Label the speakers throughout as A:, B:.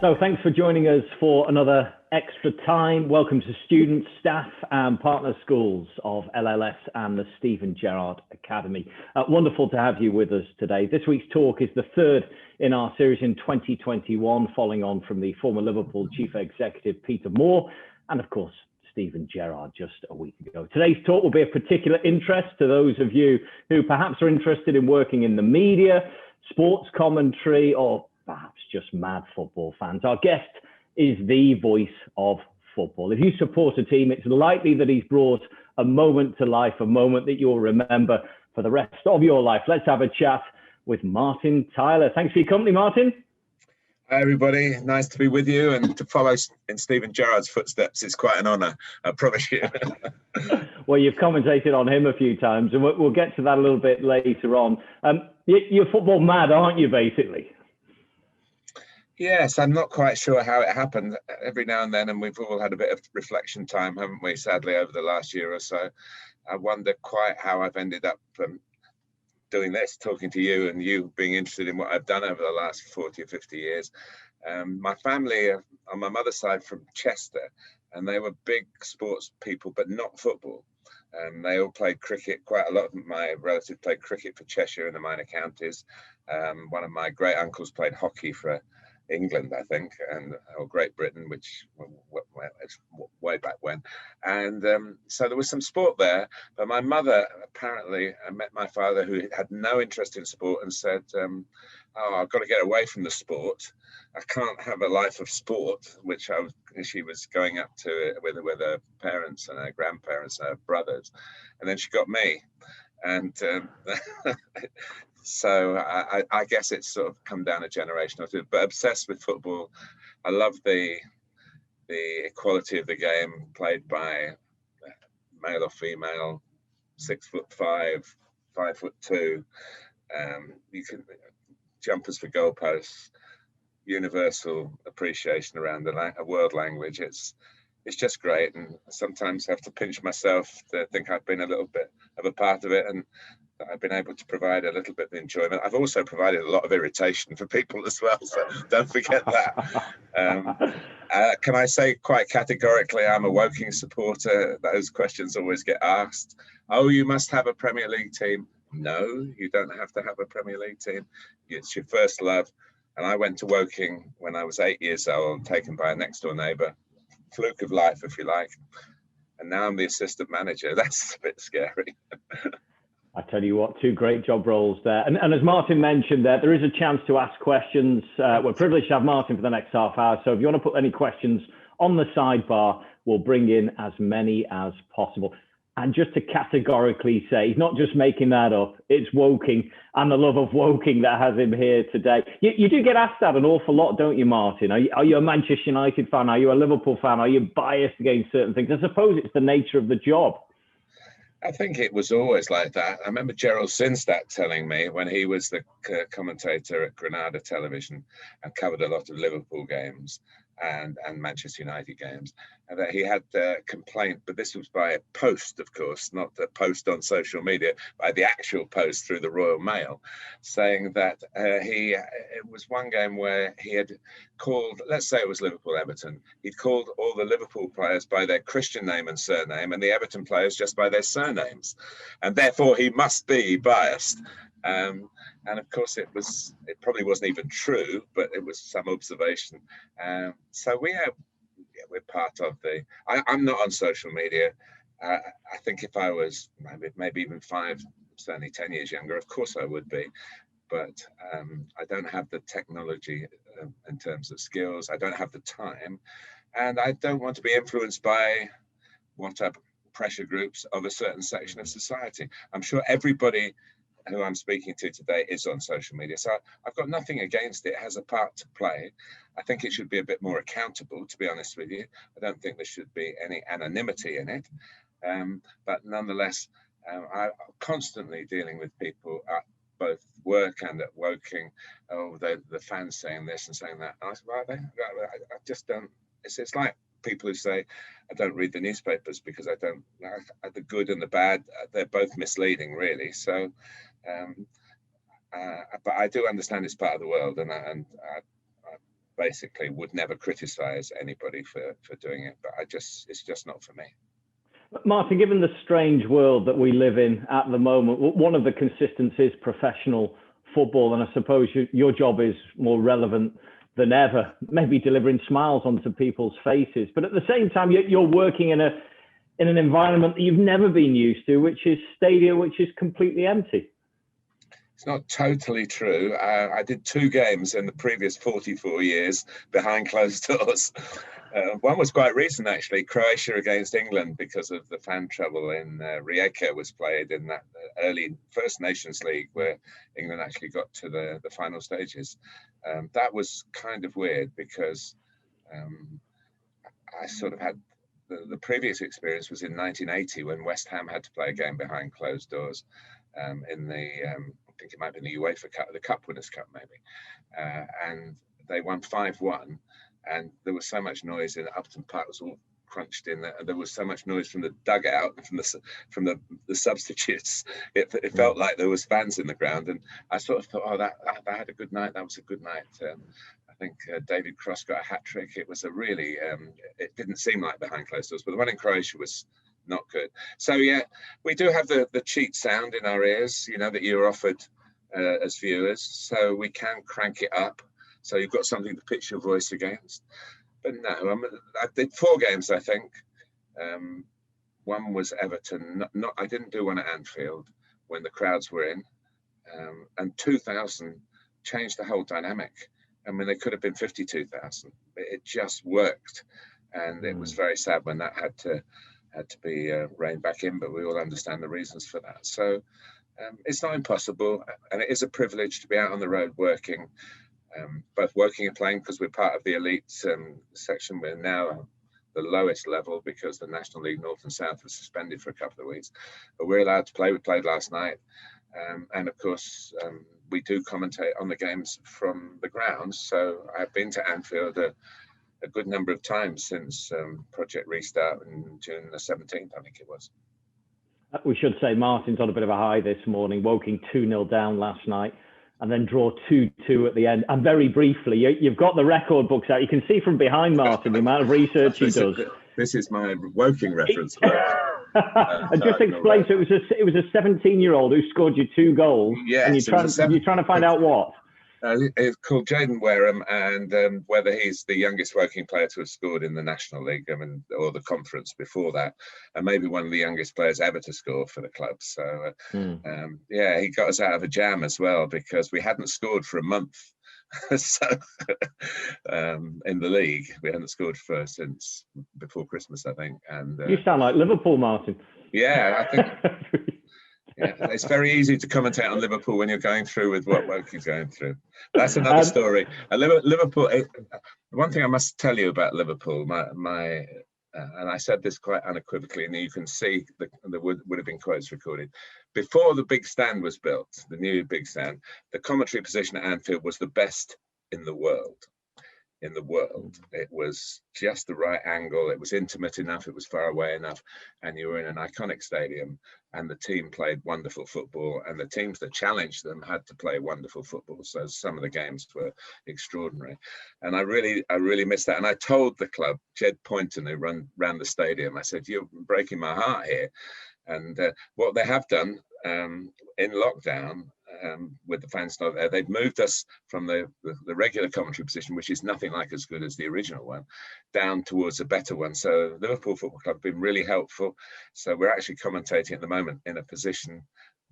A: So thanks for joining us for another extra time. Welcome to students, staff and partner schools of LLS and the Steven Gerrard Academy. Wonderful to have you with us today. This week's talk is the third in our series in 2021, following on from the former Liverpool Chief Executive Peter Moore and of course Steven Gerrard just a week ago. Today's talk will be of particular interest to those of you who perhaps are interested in working in the media, sports commentary, or perhaps just mad football fans. Our guest is the voice of football. If you support a team, it's likely that he's brought a moment to life, a moment that you'll remember for the rest of your life. Let's have a chat with Martin Tyler. Thanks for your company, Martin.
B: Hi, everybody. Nice to be with you, and to follow in Steven Gerrard's footsteps is quite an honour, I promise you.
A: Well, you've commentated on him a few times, and we'll get to that a little bit later on. You're football mad, aren't you, basically?
B: Yes, I'm not quite sure how it happened. Every now and then, and we've all had a bit of reflection time, haven't we, sadly, over the last year or so. I wonder quite how I've ended up doing this, talking to you, and you being interested in what I've done over the last 40 or 50 years. My family on my mother's side from Chester, and they were big sports people, but not football. They all played cricket. Quite a lot of my relatives played cricket for Cheshire in the minor counties. One of my great uncles played hockey for England, I think, or Great Britain, which it's way back when. And so there was some sport there, but my mother apparently met my father, who had no interest in sport, and said, oh, I've got to get away from the sport. I can't have a life of sport, which she was going up to it with her parents and her grandparents and her brothers. And then she got me. And so I guess it's sort of come down a generation or two, but obsessed with football. I love the equality of the game played by male or female, 6'5", 5'2". You can jumpers for goalposts, universal appreciation around a world language. It's just great, and sometimes I have to pinch myself to think I've been a little bit of a part of it, and I've been able to provide a little bit of enjoyment. I've also provided a lot of irritation for people as well, so don't forget that. Can I say quite categorically, I'm a Woking supporter. Those questions always get asked. Oh, you must have a Premier League team. No, you don't have to have a Premier League team. It's your first love. And I went to Woking when I was 8 years old, taken by a next door neighbour. Fluke of life, if you like. And now I'm the assistant manager. That's a bit scary.
A: I tell you what, two great job roles there. And as Martin mentioned there is a chance to ask questions. We're privileged to have Martin for the next half hour. So if you want to put any questions on the sidebar, we'll bring in as many as possible. And just to categorically say, he's not just making that up, it's Woking and the love of Woking that has him here today. You do get asked that an awful lot, don't you, Martin? Are you a Manchester United fan? Are you a Liverpool fan? Are you biased against certain things? I suppose it's the nature of the job.
B: I think it was always like that. I remember Gerald Sinstadt telling me when he was the commentator at Granada Television and covered a lot of Liverpool games and Manchester United games, and that he had a complaint, but this was by a post, of course, not the post on social media, by the actual post through the Royal Mail, saying that it was one game where he had called, let's say it was Liverpool-Everton, he'd called all the Liverpool players by their Christian name and surname, and the Everton players just by their surnames, and therefore he must be biased. And of course, it probably wasn't even true, but it was some observation. So we're part of I'm not on social media. I think if I was maybe even 5, certainly 10 years younger, of course I would be. But I don't have the technology in terms of skills. I don't have the time. And I don't want to be influenced by WhatsApp pressure groups of a certain section of society. I'm sure everybody who I'm speaking to today is on social media. So I've got nothing against it. It has a part to play. I think it should be a bit more accountable, to be honest with you. I don't think there should be any anonymity in it. But nonetheless, I'm constantly dealing with people at both work and at Woking. Oh, the fans saying this and saying that. And I said, well, I just don't. It's like people who say, I don't read the newspapers because I don't, the good and the bad, they're both misleading, really. So, but I do understand it's part of the world, and basically would never criticize anybody for doing it, but it's just not for me.
A: Martin, given the strange world that we live in at the moment, one of the constants is professional football, and I suppose your job is more relevant than ever, maybe delivering smiles onto people's faces. But at the same time, you're working in an environment that you've never been used to, which is stadia, which is completely empty.
B: It's not totally true. I did 2 games in the previous 44 years behind closed doors. One was quite recent, actually, Croatia against England, because of the fan trouble in Rijeka was played in that early First Nations League where England actually got to the final stages. That was kind of weird because I sort of had the previous experience was in 1980 when West Ham had to play a game behind closed doors in the I think it might be in the UEFA Cup, the Cup Winners' Cup maybe, and they won 5-1, and there was so much noise in Upton Park, was all crunched in there, and there was so much noise from the dugout and from the substitutes. It felt like there was fans in the ground, and I sort of thought, oh, that had a good night. That was a good night. I think David Cross got a hat trick. It was a really, it didn't seem like behind closed doors, but the one in Croatia was not good. So yeah, we do have the cheat sound in our ears, you know, that you're offered as viewers, so we can crank it up, so you've got something to pitch your voice against. But no, I did 4 games, I think. One was Everton. I didn't do one at Anfield when the crowds were in, and 2,000 changed the whole dynamic. I mean, there could have been 52,000. It just worked, and it was very sad when that had to be reined back in, but we all understand the reasons for that. So it's not impossible, and it is a privilege to be out on the road working, both working and playing, because we're part of the elite section. We're now the lowest level because the National League North and South was suspended for a couple of weeks, but we're allowed to play. We played last night, and of course we do commentate on the games from the grounds. So I've been to Anfield a good number of times since Project Restart in June the 17th, I think it was.
A: We should say Martin's on a bit of a high this morning, Woking 2-0 down last night and then draw 2-2 at the end. And very briefly, you've got the record books out. You can see from behind Martin the amount of research he does.
B: This is my Woking reference.
A: And just explain, so it was a 17-year-old who scored you 2 goals.
B: Yes,
A: and you're trying to find out what?
B: It's called Jaden Wareham, and whether he's the youngest Woking player to have scored in the National League, or the conference before that, and maybe one of the youngest players ever to score for the club. So, yeah, he got us out of a jam as well because we hadn't scored for a month. So, in the league, we hadn't scored since before Christmas, I think. And
A: you sound like Liverpool, Martin.
B: Yeah, I think. Yeah, it's very easy to commentate on Liverpool when you're going through with what Woking's going through. That's another story. Liverpool. One thing I must tell you about Liverpool, and I said this quite unequivocally, and you can see there would have been quotes recorded. Before the big stand was built, the new big stand, the commentary position at Anfield was the best in the world. It was just the right angle. It was intimate enough. It was far away enough, and you were in an iconic stadium. And the team played wonderful football, and the teams that challenged them had to play wonderful football. So some of the games were extraordinary, and I really missed that. And I told the club, Jed Poynton, who ran the stadium, I said, "You're breaking my heart here." And what they have done in lockdown. With the fans not there, they've moved us from the regular commentary position, which is nothing like as good as the original one, down towards a better one. So Liverpool Football Club have been really helpful. So we're actually commentating at the moment in a position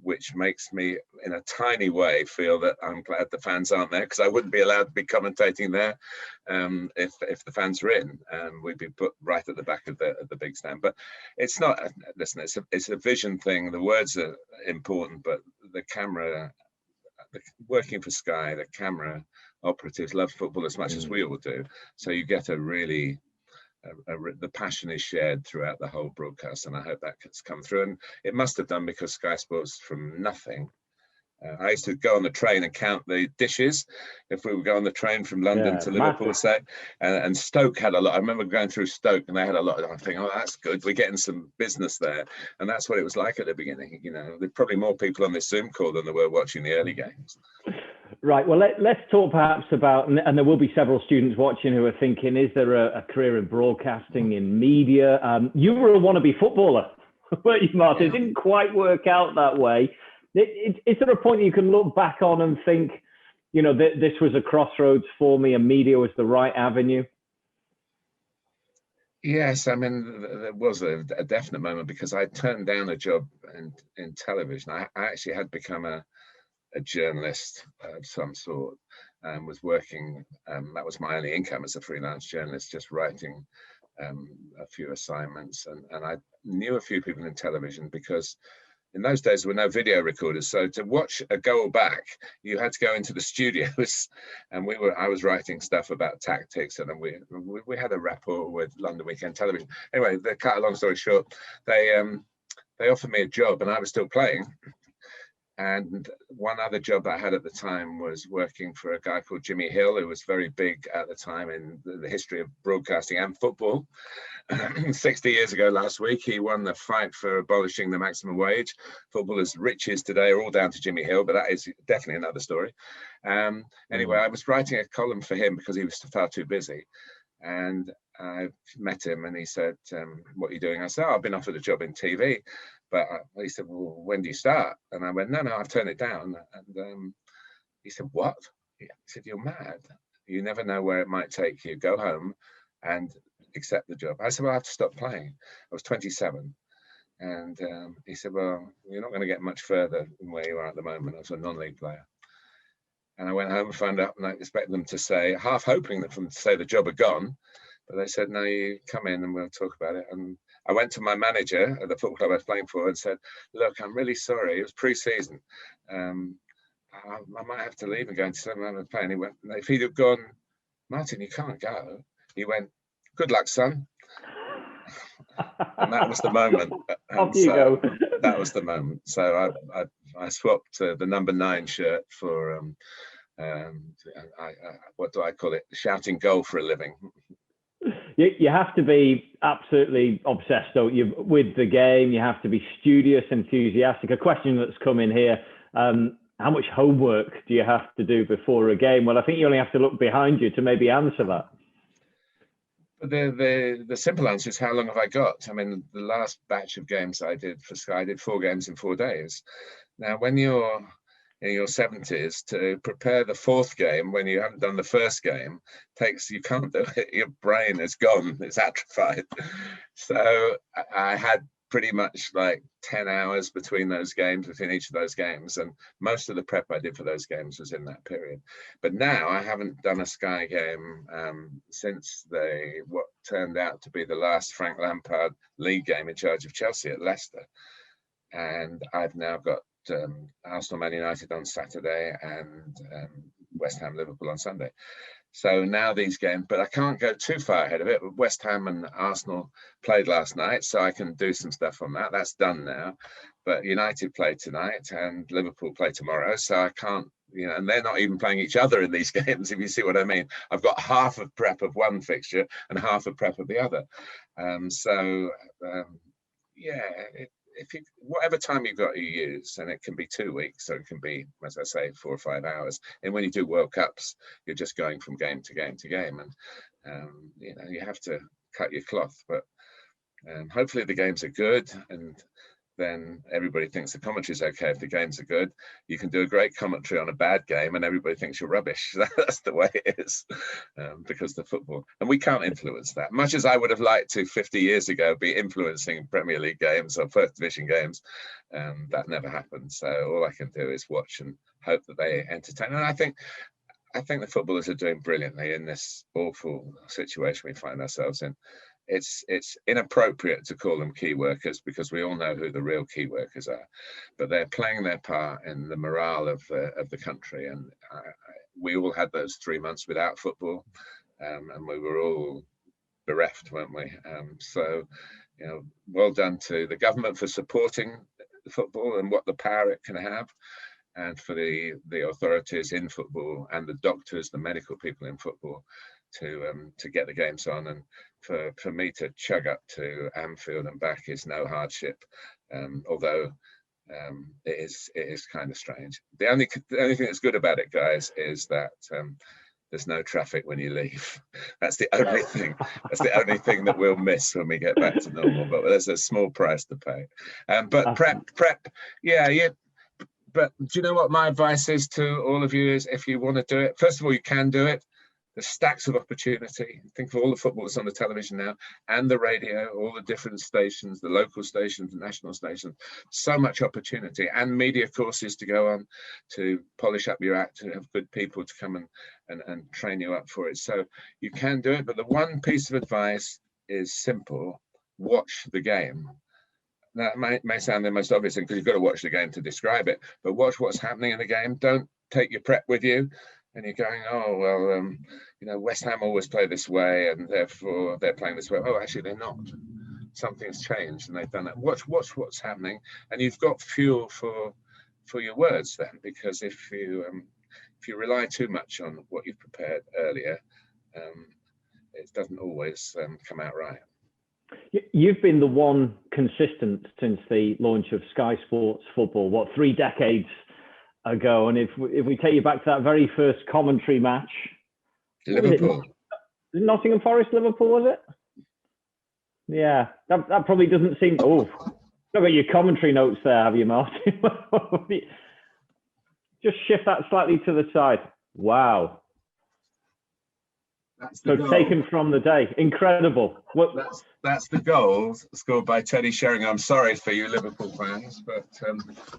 B: which makes me, in a tiny way, feel that I'm glad the fans aren't there, because I wouldn't be allowed to be commentating there if the fans were in. We'd be put right at the back of the big stand. But it's not. Listen, it's a vision thing. The words are important, but the camera, working for Sky, the camera operatives love football as much as we all do. So you get a really. The passion is shared throughout the whole broadcast, and I hope that has come through. And it must have done, because Sky Sports, from nothing. I used to go on the train and count the dishes if we would go on the train from London to Liverpool, say. And Stoke had a lot. I remember going through Stoke, and they had a lot. I think, oh, that's good. We're getting some business there, and that's what it was like at the beginning. You know, there's probably more people on this Zoom call than there were watching the early games.
A: Right. Well, let's talk perhaps about, and there will be several students watching who are thinking, is there a career in broadcasting, in media? You were a wannabe footballer, weren't you, Martin?
B: Yeah.
A: It didn't quite work out that way. Is there a point you can look back on and think, you know, this was a crossroads for me and media was the right avenue?
B: Yes, I mean, there was a definite moment because I turned down a job in television. I actually had become a journalist of some sort and was working. That was my only income as a freelance journalist, just writing a few assignments. And I knew a few people in television because in those days there were no video recorders. So to watch a goal back, you had to go into the studios, and I was writing stuff about tactics, and then we had a rapport with London Weekend Television. Anyway, to cut a long story short, they offered me a job, and I was still playing. And one other job I had at the time was working for a guy called Jimmy Hill, who was very big at the time in the history of broadcasting and football. 60 years ago last week, he won the fight for abolishing the maximum wage. Footballers' riches today are all down to Jimmy Hill, but that is definitely another story. Anyway, I was writing a column for him because he was far too busy. And I met him and he said, what are you doing? I said, I've been offered a job in TV. But he said, well, when do you start? And I went, no, I've turned it down. And he said, what? He said, you're mad. You never know where it might take you. Go home and accept the job. I said, well, I have to stop playing. I was 27. And he said, well, you're not going to get much further than where you are at the moment. I was a non-league player. And I went home and found out, and I expected them to say, half hoping that them to say the job had gone. But they said, no, you come in and we'll talk about it. And I went to my manager at the football club I was playing for and said, look, I'm really sorry. It was pre-season. I might have to leave and go into some other play. And he went, if he'd have gone, Martin, you can't go. He went, good luck, son. And that was the moment.
A: Off you go.
B: That was the moment. So I swapped the number 9 shirt for, what do I call it? Shouting goal for a living.
A: You have to be absolutely obsessed, don't you, with the game. You have to be studious, enthusiastic. A question that's come in here, how much homework do you have to do before a game? Well, I think you only have to look behind you to maybe answer that.
B: The simple answer is, how long have I got? I mean, the last batch of games I did for Sky, I did 4 games in 4 days. Now, when you're in your 70s, to prepare the 4th game when you haven't done the 1st game you can't do it. Your brain is gone, it's atrophied. So I had pretty much like 10 hours between each of those games, and most of the prep I did for those games was in that period. But now I haven't done a Sky game since what turned out to be the last Frank Lampard league game in charge of Chelsea at Leicester. And I've now got Arsenal Man United on Saturday and West Ham Liverpool on Sunday. So now these games, but I can't go too far ahead of it. West Ham and Arsenal played last night, so I can do some stuff on that. That's done now. But United play tonight and Liverpool play tomorrow, so I can't, and they're not even playing each other in these games, if you see what I mean. I've got half of prep of one fixture and half of prep of the other. Whatever time you've got, you use, and it can be 2 weeks, so it can be, as I say, 4 or 5 hours. And when you do World Cups, you're just going from game to game to game, and you have to cut your cloth. But hopefully the games are good, and then everybody thinks the commentary is okay. If the games are good, you can do a great commentary on a bad game and everybody thinks you're rubbish. That's the way it is, because the football, and we can't influence that. Much as I would have liked to 50 years ago be influencing Premier League games or First Division games, that never happened. So all I can do is watch and hope that they entertain. And I think the footballers are doing brilliantly in this awful situation we find ourselves in. It's inappropriate to call them key workers because we all know who the real key workers are, but they're playing their part in the morale of the country. And we all had those 3 months without football, and we were all bereft, weren't we? So, well done to the government for supporting the football and what the power it can have, and for the authorities in football and the doctors, the medical people in football, to get the games on. And for me to chug up to Anfield and back is no hardship, although it is kind of strange. The only thing that's good about it, guys, is that there's no traffic when you leave. That's the only thing. That's the only thing that we'll miss when we get back to normal. But there's a small price to pay. But prep, yeah. But do you know what my advice is to all of you is, if you want to do it, first of all, you can do it. There's stacks of opportunity. Think of all the football that's on the television now and the radio, all the different stations, the local stations, the national stations, so much opportunity, and media courses to go on to polish up your act, to have good people to come and train you up for it. So you can do it, but the one piece of advice is simple: watch the game. That may sound the most obvious thing, because you've got to watch the game to describe it, but watch what's happening in the game. Don't take your prep with you and you're going, oh, well, you know, West Ham always play this way and therefore they're playing this way. Oh, actually, they're not. Something's changed and they've done that. Watch what's happening, and you've got fuel for your words then, because if you rely too much on what you've prepared earlier, it doesn't always come out right.
A: You've been the one consistent since the launch of Sky Sports Football, 3 decades ago? And if we take you back to that very first commentary match,
B: Liverpool,
A: Nottingham Forest, Liverpool, was it? Yeah, that probably doesn't seem. Oh, look at your commentary notes there, have you, Martin? Just shift that slightly to the side. Wow. So taken from the day, incredible.
B: That's the goal scored by Teddy Sheringham. I'm sorry for you Liverpool fans, but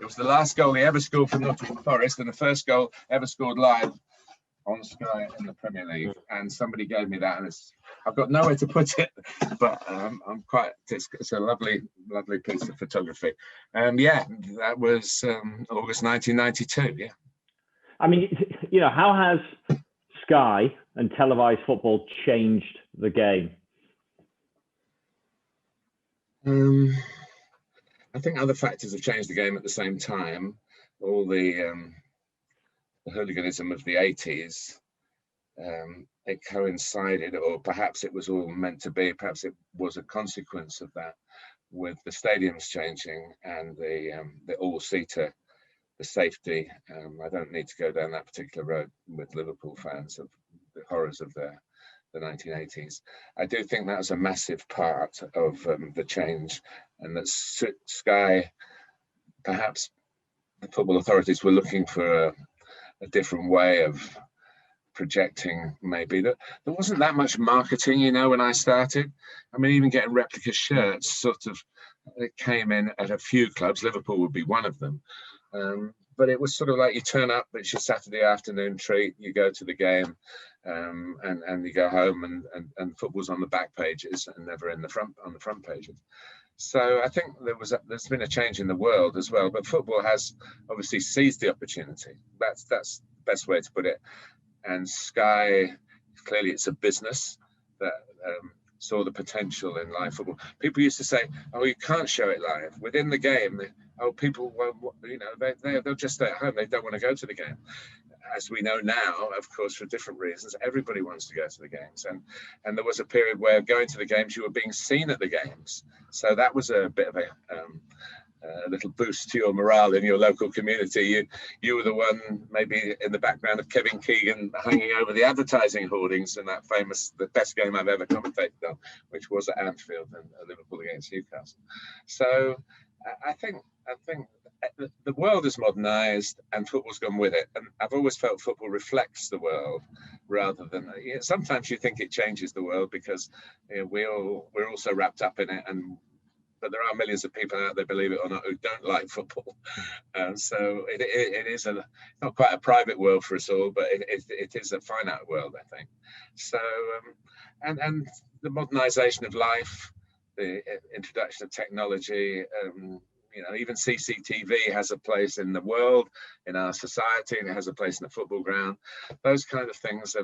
B: it was the last goal he ever scored for Nottingham Forest, and the first goal ever scored live on Sky in the Premier League. And somebody gave me that, and I've got nowhere to put it, but it's a lovely piece of photography. Yeah, that was August 1992. Yeah.
A: I mean, you know, how has Sky and televised football changed the game?
B: I think other factors have changed the game at the same time. All the hooliganism of the 80s, it coincided, or perhaps it was all meant to be, perhaps it was a consequence of that, with the stadiums changing and the all-seater, the safety. I don't need to go down that particular road with Liverpool fans of the horrors of the 1980s. I do think that was a massive part of the change, and that Sky, perhaps the football authorities were looking for a different way of projecting. Maybe that there wasn't that much marketing, you know, when I started. I mean, even getting replica shirts it came in at a few clubs. Liverpool would be one of them. But it was sort of like you turn up, it's your Saturday afternoon treat, you go to the game, and you go home, and football's on the back pages and never on the front pages. So I think there's been a change in the world as well, but football has obviously seized the opportunity. That's the best way to put it. And Sky, clearly it's a business that saw the potential in live football. People used to say, oh, you can't show it live. Within the game, people won't, you know, they'll just stay at home. They don't want to go to the game. As we know now, of course, for different reasons, everybody wants to go to the games. And there was a period where going to the games, you were being seen at the games. So that was a bit of a little boost to your morale in your local community. You were the one maybe in the background of Kevin Keegan hanging over the advertising hoardings in that famous, the best game I've ever commentated on, which was at Anfield and Liverpool against Newcastle. So I think the world is modernized and football's gone with it. And I've always felt football reflects the world rather than, sometimes you think it changes the world because we're all so wrapped up in it, but there are millions of people out there, believe it or not, who don't like football. So it is not quite a private world for us all, but it is a finite world, I think. So, and the modernization of life, the introduction of technology, you know, even CCTV has a place in the world, in our society, and it has a place in the football ground. Those kind of things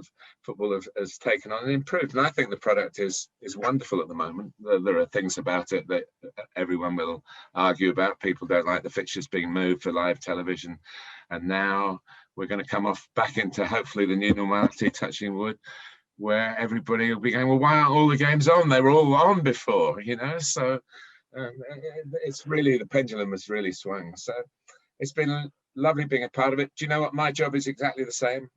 B: football has taken on and improved. And I think the product is wonderful at the moment. There are things about it that everyone will argue about. People don't like the fixtures being moved for live television. And now we're going to come back into hopefully the new normality, touching wood, where everybody will be going, well, why aren't all the games on? They were all on before, you know? So It's really, the pendulum has really swung. So it's been lovely being a part of it. Do you know what? My job is exactly the same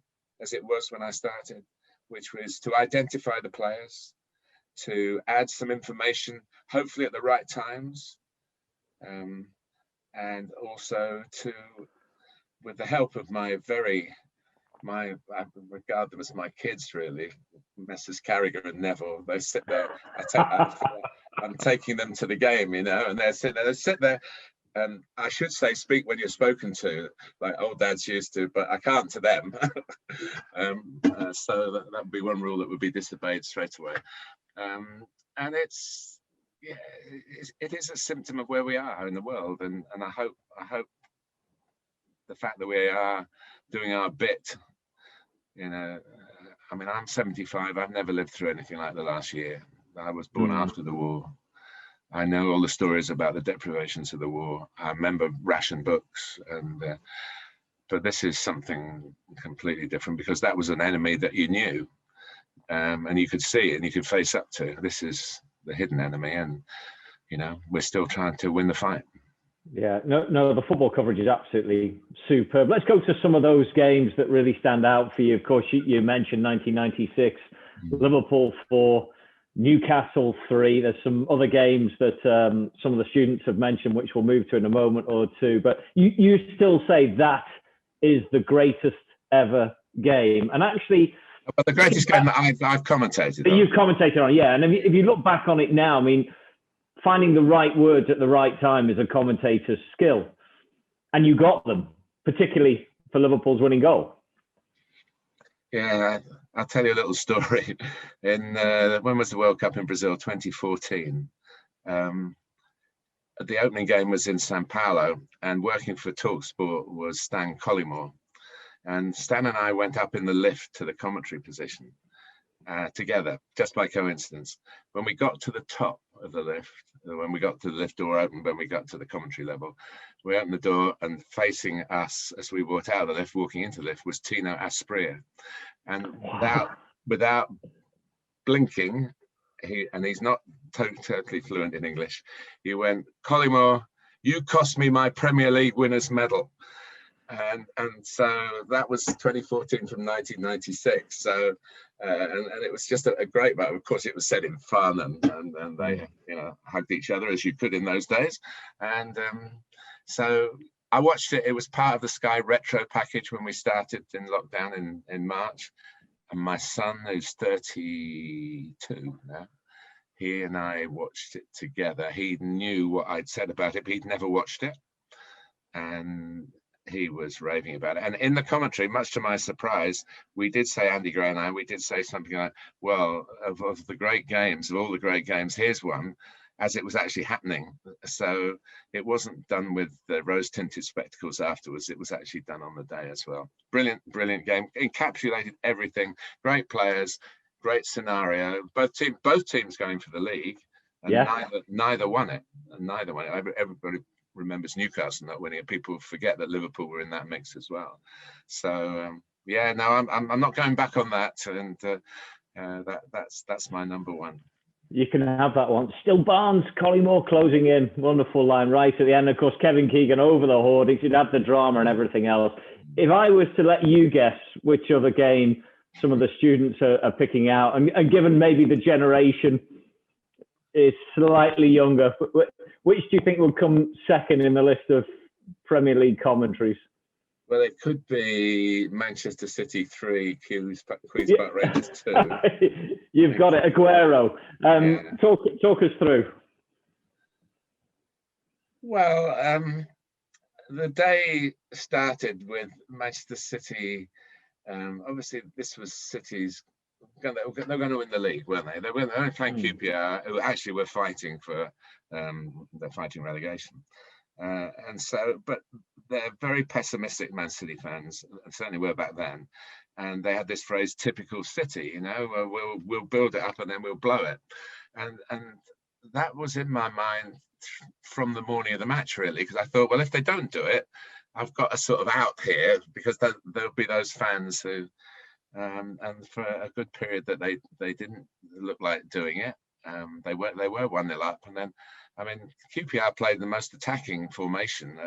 B: as it was when I started, which was to identify the players, to add some information, hopefully at the right times, and also to, with the help of I regard them as my kids, really, Messrs. Carragher and Neville. They sit there. I'm taking them to the game, you know, and they sit there. And I should say, speak when you're spoken to, like old dads used to, but I can't to them. So that would be one rule that would be disobeyed straight away. And it is a symptom of where we are in the world, and I hope the fact that we are doing our bit. You know, I mean, I'm 75. I've never lived through anything like the last year. I was born after the war. I know all the stories about the deprivations of the war. I remember ration books, but this is something completely different, because that was an enemy that you knew, and you could see it and you could face up to. This is the hidden enemy, and you know, we're still trying to win the fight.
A: Yeah, no, the football coverage is absolutely superb. Let's go to some of those games that really stand out for you. Of course, you mentioned 1996, Liverpool 4, Newcastle 3. There's some other games that some of the students have mentioned, which we'll move to in a moment or two. But you still say that is the greatest ever game. And actually,
B: but the greatest game that I've commentated
A: that
B: on.
A: You've commentated on, yeah. And if you look back on it now, I mean, finding the right words at the right time is a commentator's skill. And you got them, particularly for Liverpool's winning goal.
B: Yeah, I'll tell you a little story. When was the World Cup in Brazil? 2014. The opening game was in Sao Paulo, and working for TalkSport was Stan Collymore. And Stan and I went up in the lift to the commentary position together, just by coincidence. When we got to the top of the lift, when we got to the lift door open, when we got to the commentary level, we opened the door, and facing us as we walked out of the lift, walking into the lift, was Tino Asprilla. And without blinking, he's not totally fluent in English, he went, "Collymore, you cost me my Premier League winners medal." And so that was 2014 from 1996. So and it was just a great moment. Of course, it was said in fun, and they hugged each other as you could in those days. And so I watched it. It was part of the Sky Retro package when we started in lockdown in March. And my son, who's 32 now, he and I watched it together. He knew what I'd said about it, but he'd never watched it. And he was raving about it. And in the commentary, much to my surprise, we did say, Andy Gray and I, we did say something like, well, of the great games, of all the great games, here's one, as it was actually happening. So it wasn't done with the rose-tinted spectacles afterwards. It was actually done on the day as well. Brilliant, brilliant game. Encapsulated everything. Great players, great scenario. Both teams going for the league, and neither won it. Everybody remembers Newcastle not winning it. People forget that Liverpool were in that mix as well. So I'm not going back on that, and that's my number one.
A: You can have that one. Still Barnes, Collymore closing in, wonderful line right at the end. Of course, Kevin Keegan over the hoardings. You'd have the drama and everything else. If I was to let you guess which other game some of the students are picking out, and given maybe the generation is slightly younger, which do you think will come second in the list of Premier League commentaries?
B: Well, it could be Manchester City 3, Queen's Park Rangers 2.
A: You've got it, Aguero. Talk us through.
B: Well, the day started with Manchester City. Obviously, this was City's. They're going to win the league, weren't they? They're only playing QPR, who actually were fighting for. They're fighting relegation. But they're very pessimistic Man City fans, and certainly were back then. And they had this phrase, "typical City," we'll build it up and then we'll blow it. And that was in my mind from the morning of the match, really, because I thought, well, if they don't do it, I've got a sort of out here, because there'll be those fans who, and for a good period that they didn't look like doing it. They were 1-0 up, and then, I mean, QPR played the most attacking formation.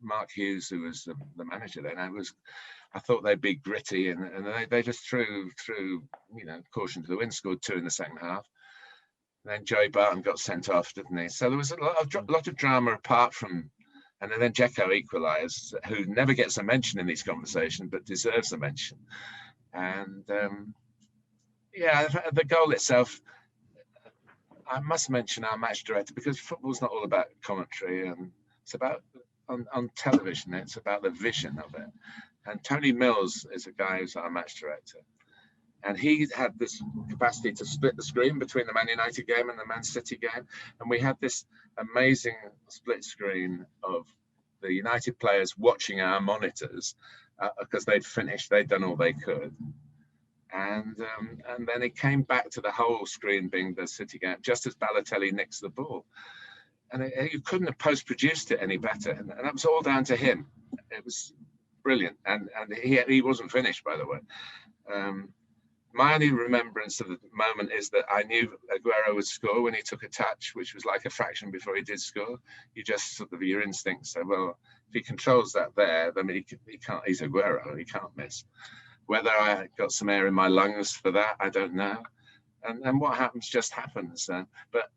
B: Mark Hughes, who was the manager then, I thought they'd be gritty, and they just threw caution to the wind, scored 2 in the second half. And then Joey Barton got sent off, didn't he? So there was a lot of drama apart from, and then Dzeko equalised, who never gets a mention in these conversations, but deserves a mention. And the goal itself, I must mention our match director, because football's not all about commentary, and it's about on television, it's about the vision of it. And Tony Mills is a guy who's our match director, and he had this capacity to split the screen between the Man United game and the Man City game, and we had this amazing split screen of the United players watching our monitors because they'd finished, they'd done all they could. And then it came back to the whole screen being the City game, just as Balotelli nicks the ball. And you couldn't have post-produced it any better. And that was all down to him. It was brilliant. And he wasn't finished, by the way. My only remembrance of the moment is that I knew Aguero would score when he took a touch, which was like a fraction before he did score. You just sort of, your instincts say, well, if he controls that there, then he can't, he's Aguero, he can't miss. Whether I got some air in my lungs for that, I don't know. And what happens just happens. But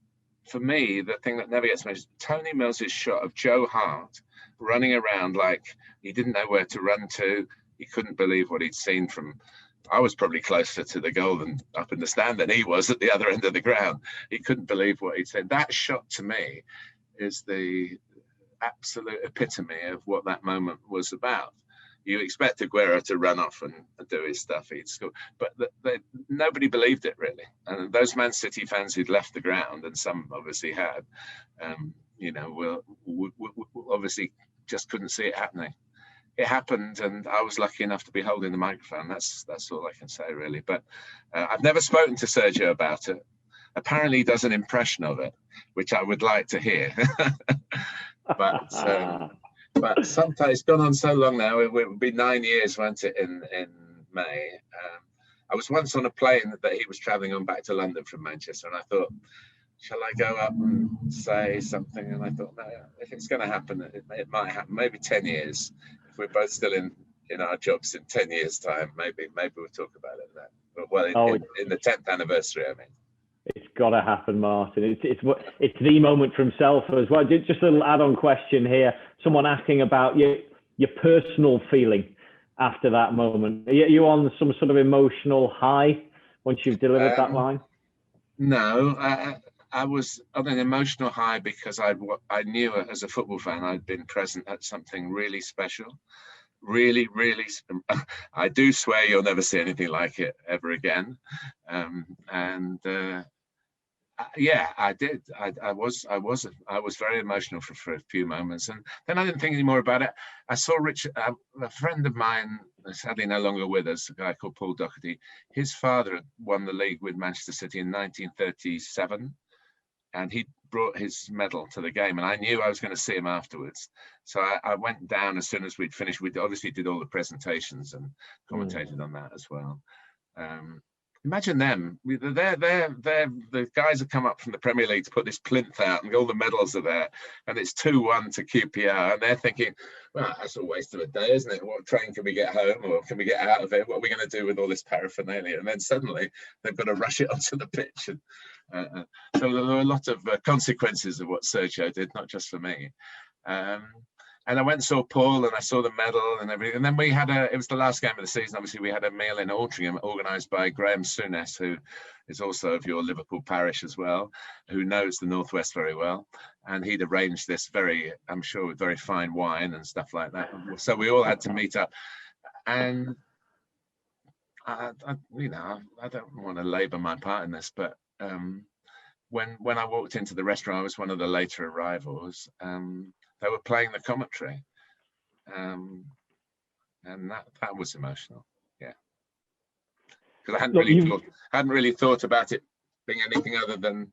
B: for me, the thing that never gets mentioned, Tony Mills' shot of Joe Hart running around like he didn't know where to run to. He couldn't believe what he'd seen from, I was probably closer to the goal than up in the stand than he was at the other end of the ground. He couldn't believe what he'd seen. That shot to me is the absolute epitome of what that moment was about. You expect Aguero to run off and do his stuff, he'd score, but nobody believed it really. And those Man City fans who'd left the ground, and some obviously had, will obviously just couldn't see it happening. It happened, and I was lucky enough to be holding the microphone. That's all I can say really. But I've never spoken to Sergio about it. Apparently, he does an impression of it, which I would like to hear. But sometimes it's gone on so long now. It would be 9 years, won't it, in May? I was once on a plane that he was travelling on back to London from Manchester, and I thought, shall I go up and say something? And I thought, no, if it's going to happen, it might happen. Maybe 10 years. If we're both still in our jobs in 10 years' time, maybe we'll talk about it then. But well, in the 10th anniversary, I mean.
A: It's got to happen, Martin. It's the moment for himself as well. Just a little add-on question here. Someone asking about your personal feeling after that moment. Are you on some sort of emotional high once you've delivered that line?
B: No, I was on an emotional high because I knew as a football fan I'd been present at something really special. Really, really, I do swear you'll never see anything like it ever again. Yeah, I did. I was very emotional for a few moments, and then I didn't think any more about it. I saw Richard, a friend of mine, sadly no longer with us, a guy called Paul Doherty. His father won the league with Manchester City in 1937, and he brought his medal to the game, and I knew I was going to see him afterwards. So I went down as soon as we'd finished. We obviously did all the presentations and commentated on that as well. Imagine them. They're the guys have come up from the Premier League to put this plinth out, and all the medals are there, and it's 2-1 to QPR, and they're thinking, well, that's a waste of a day, isn't it? What train can we get home, or can we get out of it? What are we going to do with all this paraphernalia? And then suddenly they've got to rush it onto the pitch. And so there were a lot of consequences of what Sergio did, not just for me. And I went and saw Paul, and I saw the medal and everything. And then we had it was the last game of the season. Obviously, we had a meal in Altrincham organised by Graham Souness, who is also of your Liverpool parish as well, who knows the Northwest very well. And he'd arranged this I'm sure, with very fine wine and stuff like that. So we all had to meet up. And I don't want to labour my part in this, but when I walked into the restaurant, I was one of the later arrivals. They were playing the commentary, and that was emotional. Yeah, because I hadn't really thought about it being anything other than,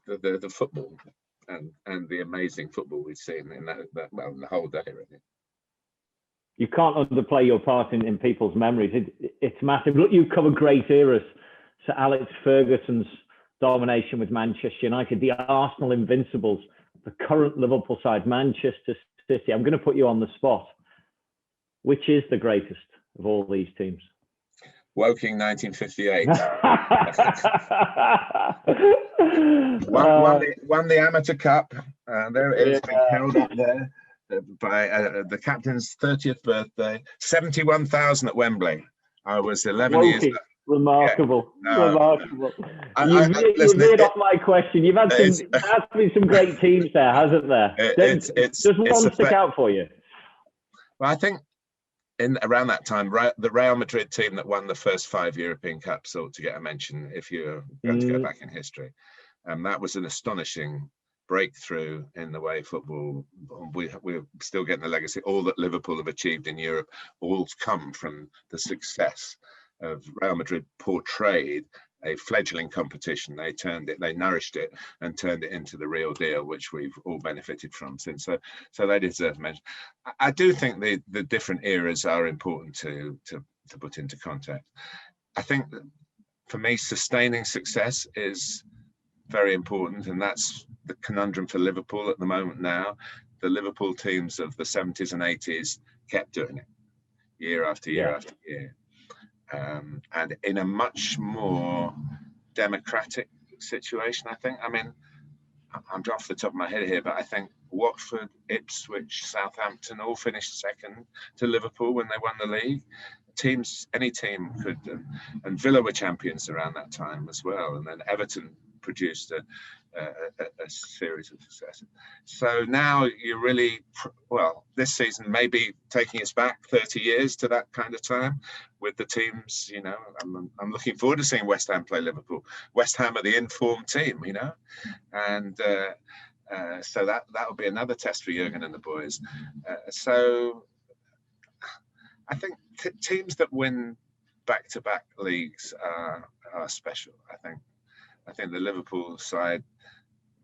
B: the football and the amazing football we've seen in the whole day really.
A: You can't underplay your part in people's memories. It's massive. Look, you cover great eras. Sir Alex Ferguson's domination with Manchester United, the Arsenal Invincibles, the current Liverpool side, Manchester City. I'm going to put you on the spot. Which is the greatest of all these teams?
B: Woking 1958. won the Amateur Cup. There it is, being held up there by the captain's 30th birthday. 71,000 at Wembley. I was 11 years old.
A: Remarkable.
B: Yeah.
A: Remarkable. You've veered off my question. You've had there has been some great teams there, hasn't there? Does one stick out for you?
B: Well, I think around that time, the Real Madrid team that won the first 5 European Cups ought to get a mention if you're going to go back in history. That was an astonishing breakthrough in the way football. We're still getting the legacy. All that Liverpool have achieved in Europe all come from the success of Real Madrid. Portrayed a fledgling competition. They nourished it and turned it into the real deal, which we've all benefited from since. So they deserve mention. I do think the different eras are important to put into context. I think that for me, sustaining success is very important, and that's the conundrum for Liverpool at the moment now. The Liverpool teams of the 70s and 80s kept doing it year after year after year. And in a much more democratic situation, I think. I mean, I'm off the top of my head here, but I think Watford, Ipswich, Southampton all finished second to Liverpool when they won the league. Any team could, and Villa were champions around that time as well. And then Everton produced a series of successes. So now you're really, this season maybe taking us back 30 years to that kind of time with the teams, I'm looking forward to seeing West Ham play Liverpool. West Ham are the informed team, and so that'll be another test for Jurgen and the boys. So I think teams that win back-to-back leagues are special. I think the Liverpool side,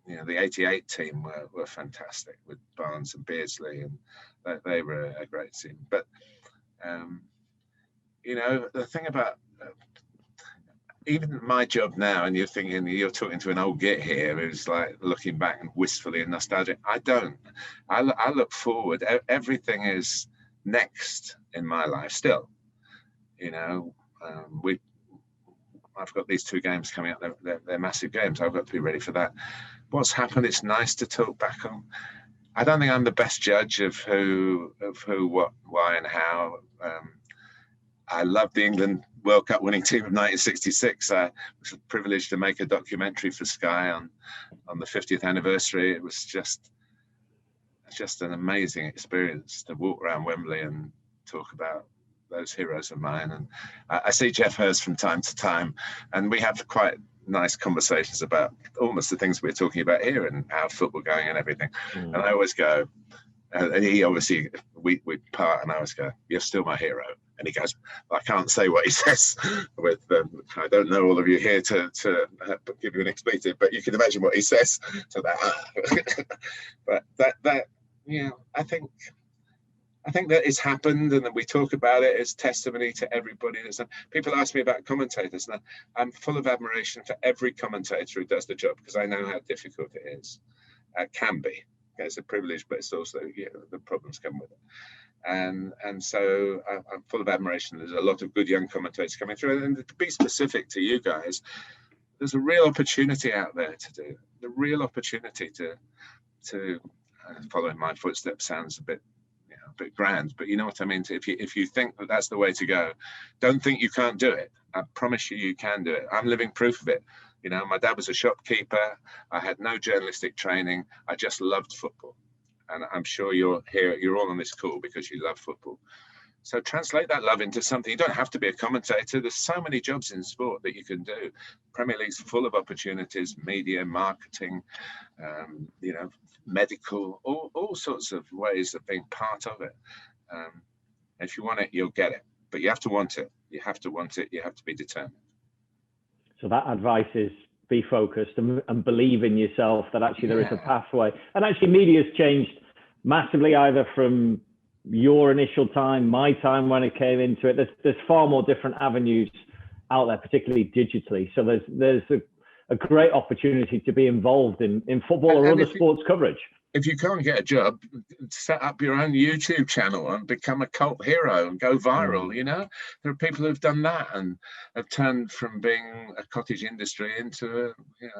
B: the '88 team were fantastic with Barnes and Beardsley, and they were a great team. But the thing about even my job now, and you're thinking you're talking to an old git here who's like looking back and wistfully and nostalgic. I don't. I look forward. Everything is next in my life still. I've got these 2 games coming up. They're massive games. I've got to be ready for that. What's happened? It's nice to talk back on. I don't think I'm the best judge of who, what, why, and how. I love the England World Cup winning team of 1966. I was privileged to make a documentary for Sky on the 50th anniversary. It was just an amazing experience to walk around Wembley and talk about those heroes of mine. And I see Jeff Hurst from time to time, and we have quite nice conversations about almost the things we're talking about here and how football going and everything. And I always go, and he obviously, we part, and I always go, "You're still my hero." And he goes, "I can't say what he says with, I don't know all of you here to give you an expletive, but you can imagine what he says to that." But that I think that it's happened, and that we talk about it as testimony to everybody. People ask me about commentators, and I'm full of admiration for every commentator who does the job, because I know how difficult it is. It can be. It's a privilege, but it's also the problems come with it. And so I'm full of admiration. There's a lot of good young commentators coming through. And to be specific to you guys, there's a real opportunity out there to do. The real opportunity to follow in my footsteps sounds a bit grand, but you know what I mean. If you think that that's the way to go, don't think you can't do it. I promise you can do it. I'm living proof of it. My dad was a shopkeeper. I had no journalistic training. I just loved football. And I'm sure you're all on this call because you love football. So translate that love into something. You don't have to be a commentator. There's so many jobs in sport that you can do. Premier League's full of opportunities, media, marketing, medical, all sorts of ways of being part of it. If you want it, you'll get it. But you have to want it. You have to want it. You have to be determined. So
A: that advice is be focused and believe in yourself, that actually there is a pathway. And actually media's changed massively, either from your initial time, my time when it came into it. There's far more different avenues out there, particularly digitally. So there's a great opportunity to be involved in football or other sports coverage.
B: If you can't get a job, set up your own YouTube channel and become a cult hero and go viral. You know, there are people who've done that and have turned from being a cottage industry into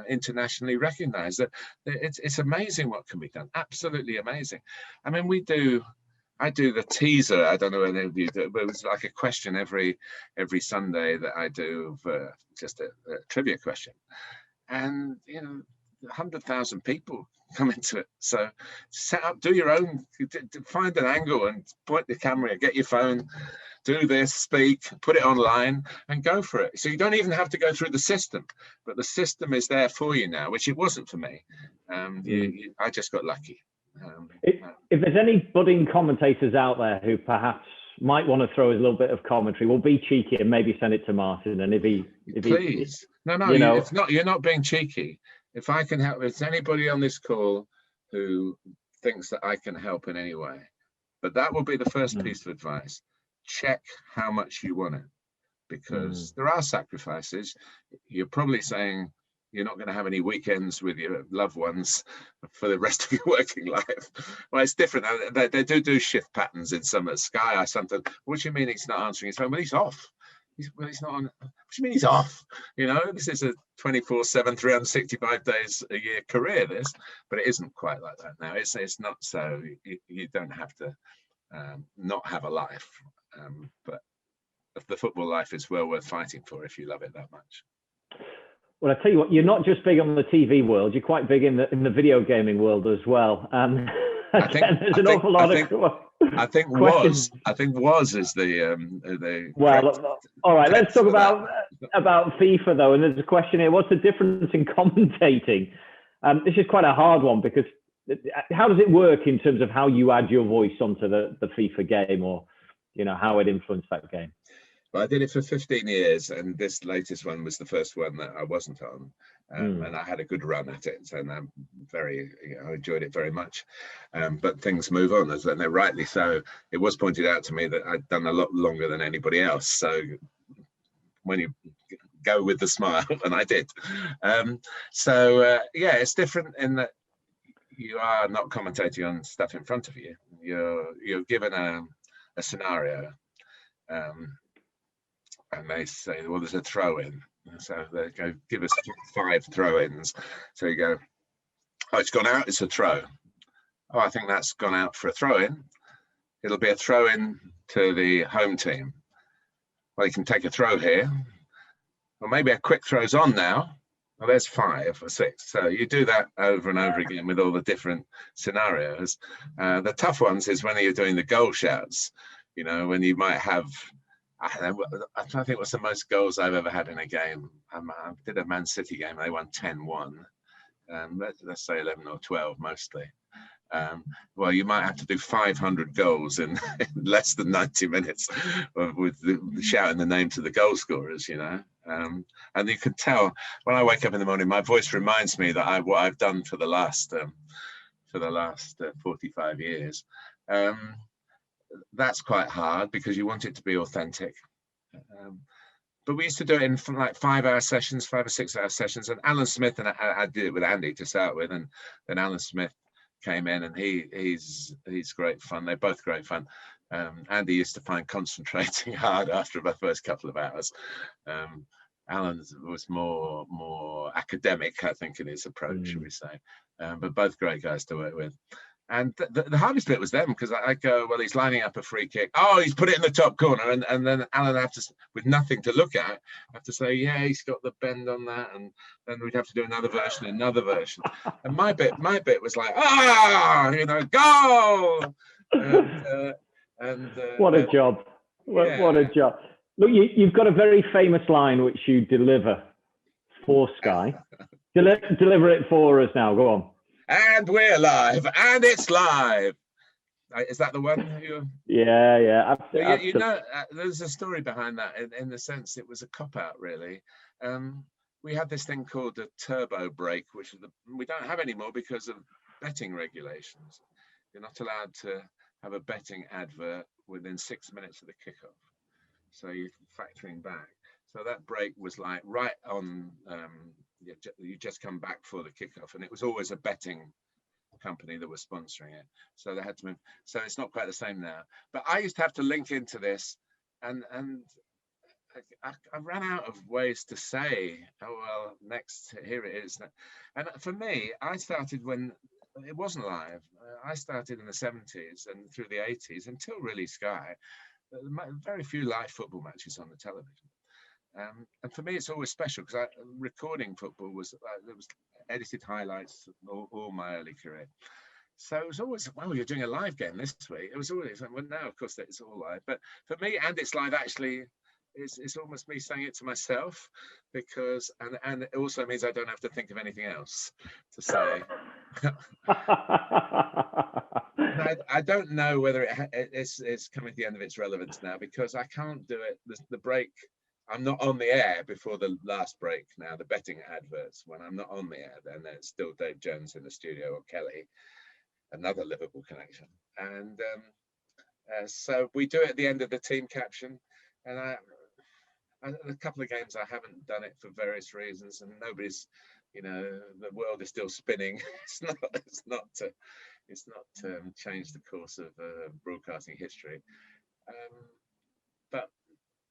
B: internationally recognized. It's amazing what can be done. Absolutely amazing. I mean, I do the teaser. I don't know whether you do, but it's like a question every Sunday that I do for just a trivia question, and 100,000 people come into it. So set up, do your own, find an angle and point the camera, get your phone, do this, speak, put it online and go for it. So you don't even have to go through the system, but the system is there for you now, which it wasn't for me. I just got lucky.
A: If there's any budding commentators out there who perhaps might want to throw a little bit of commentary, we'll be cheeky and maybe send it to Martin. And
B: Please. It's not, you're not being cheeky. If I can help, if there's anybody on this call who thinks that I can help in any way, but that will be the first piece of advice. Check how much you want it, because there are sacrifices. You're probably saying you're not going to have any weekends with your loved ones for the rest of your working life. Well, it's different. They do shift patterns in some at Sky or something. What do you mean he's not answering his phone? Well, he's off. He's not on. What do you mean he's off? This is a 24/7, 365 days a year career, but it isn't quite like that now. It's not so. You don't have to not have a life, but the football life is well worth fighting for if you love it that much.
A: Well, I tell you what, you're not just big on the TV world; you're quite big in the video gaming world as well. I think
B: was is the
A: well. All right, let's talk about FIFA though. And there's a question here: what's the difference in commentating? This is quite a hard one, because how does it work in terms of how you add your voice onto the FIFA game, or how it influenced that game?
B: Well, I did it for 15 years, and this latest one was the first one that I wasn't on, and I had a good run at it, and I enjoyed it very much. But things move on, and they're rightly so. It was pointed out to me that I'd done a lot longer than anybody else, so when you go with the smile, and I did. It's different in that you are not commentating on stuff in front of you. You're given a scenario. And they say, well, there's a throw-in. So they go, give us 5 throw-ins. So you go, oh, it's gone out, it's a throw. Oh, I think that's gone out for a throw-in. It'll be a throw-in to the home team. Well, you can take a throw here. Or maybe a quick throw's on now. Well, there's 5 or 6. So you do that over and over again with all the different scenarios. The tough ones is when you're doing the goal shouts, when you might have, I'm trying to think what's the most goals I've ever had in a game. I did a Man City game, they won 10-1. Let's say 11 or 12 mostly. Well, you might have to do 500 goals in less than 90 minutes with shouting the names of the goal scorers, and you can tell when I wake up in the morning, my voice reminds me that what I've done for the last 45 years. That's quite hard because you want it to be authentic. But we used to do it in like 5-hour sessions, 5 or 6 hour sessions. And Alan Smith, and I did it with Andy to start with, and then Alan Smith came in, and he's great fun. They're both great fun. Andy used to find concentrating hard after the first couple of hours. Alan was more academic, I think, in his approach, should we say. But both great guys to work with. And the hardest bit was them, because I go, well, he's lining up a free kick. Oh, he's put it in the top corner. And then Alan have to, with nothing to look at, have to say, yeah, he's got the bend on that. And then we'd have to do another version. And my bit was like, goal! What
A: a job. What a job. Look, you've got a very famous line which you deliver for Sky. Deliver it for us now. Go on.
B: And we're live, and it's live. Is that the one?
A: Yeah.
B: There's a story behind that in the sense it was a cop-out, really. We had this thing called a turbo break, which we don't have anymore because of betting regulations. You're not allowed to have a betting advert within 6 minutes of the kickoff. So you're factoring back. So that break was like right on you just come back for the kickoff, and it was always a betting company that was sponsoring it, so they had to move. So it's not quite the same now. But I used to have to link into this, and I ran out of ways to say, oh well, next here it is. And for me, I started when it wasn't live. I started in the 70s and through the 80s until really Sky. Very few live football matches on the television. And for me, it's always special because recording football there was edited highlights all my early career. So it was always, well, you're doing a live game this week. It was always, well, now of course it's all live, but for me, and it's live actually. It's almost me saying it to myself, because and it also means I don't have to think of anything else to say. I don't know whether it's coming to the end of its relevance now, because I can't do it. The break, I'm not on the air before the last break now, the betting adverts. When I'm not on the air, then it's still Dave Jones in the studio, or Kelly, another Liverpool connection. And so we do it at the end of the team caption. And a couple of games I haven't done it for various reasons, and nobody's, the world is still spinning. It's not changed the course of broadcasting history, but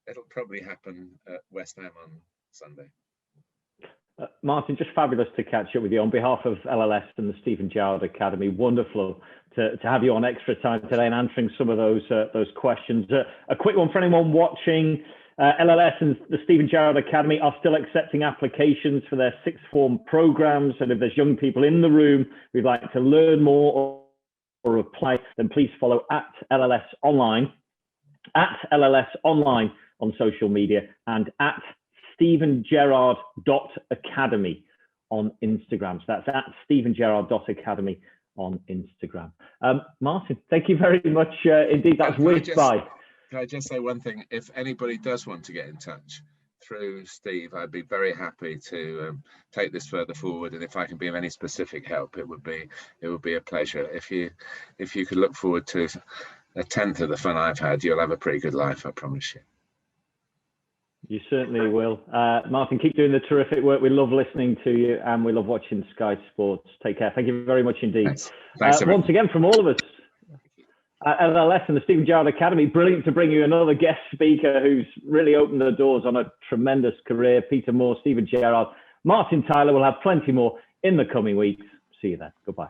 B: it'll probably happen at West Ham on Sunday.
A: Martin, just fabulous to catch up with you on behalf of LLS and the Stephen Gerrard Academy. Wonderful to have you on Extra Time today and answering some of those questions. A quick one for anyone watching. LLS and the Stephen Gerrard Academy are still accepting applications for their sixth form programs. And if there's young people in the room who'd like to learn more or apply, then please follow @LLS Online, @LLS Online on social media, and @StephenGerrard.academy on Instagram. So that's @StephenGerrard.academy on Instagram. Martin, thank you very much indeed. That's whizzed by.
B: Can I just say one thing? If anybody does want to get in touch through Steve, I'd be very happy to take this further forward. And if I can be of any specific help, it would be a pleasure. If you could look forward to a tenth of the fun I've had, you'll have a pretty good life, I promise you.
A: You certainly will. Martin, keep doing the terrific work. We love listening to you, and we love watching Sky Sports. Take care. Thank you very much indeed.
B: Thanks
A: once again, from all of us at LLS and the Stephen Gerrard Academy, brilliant to bring you another guest speaker who's really opened the doors on a tremendous career. Peter Moore, Stephen Gerrard, Martin Tyler. We'll have plenty more in the coming weeks. See you then. Goodbye.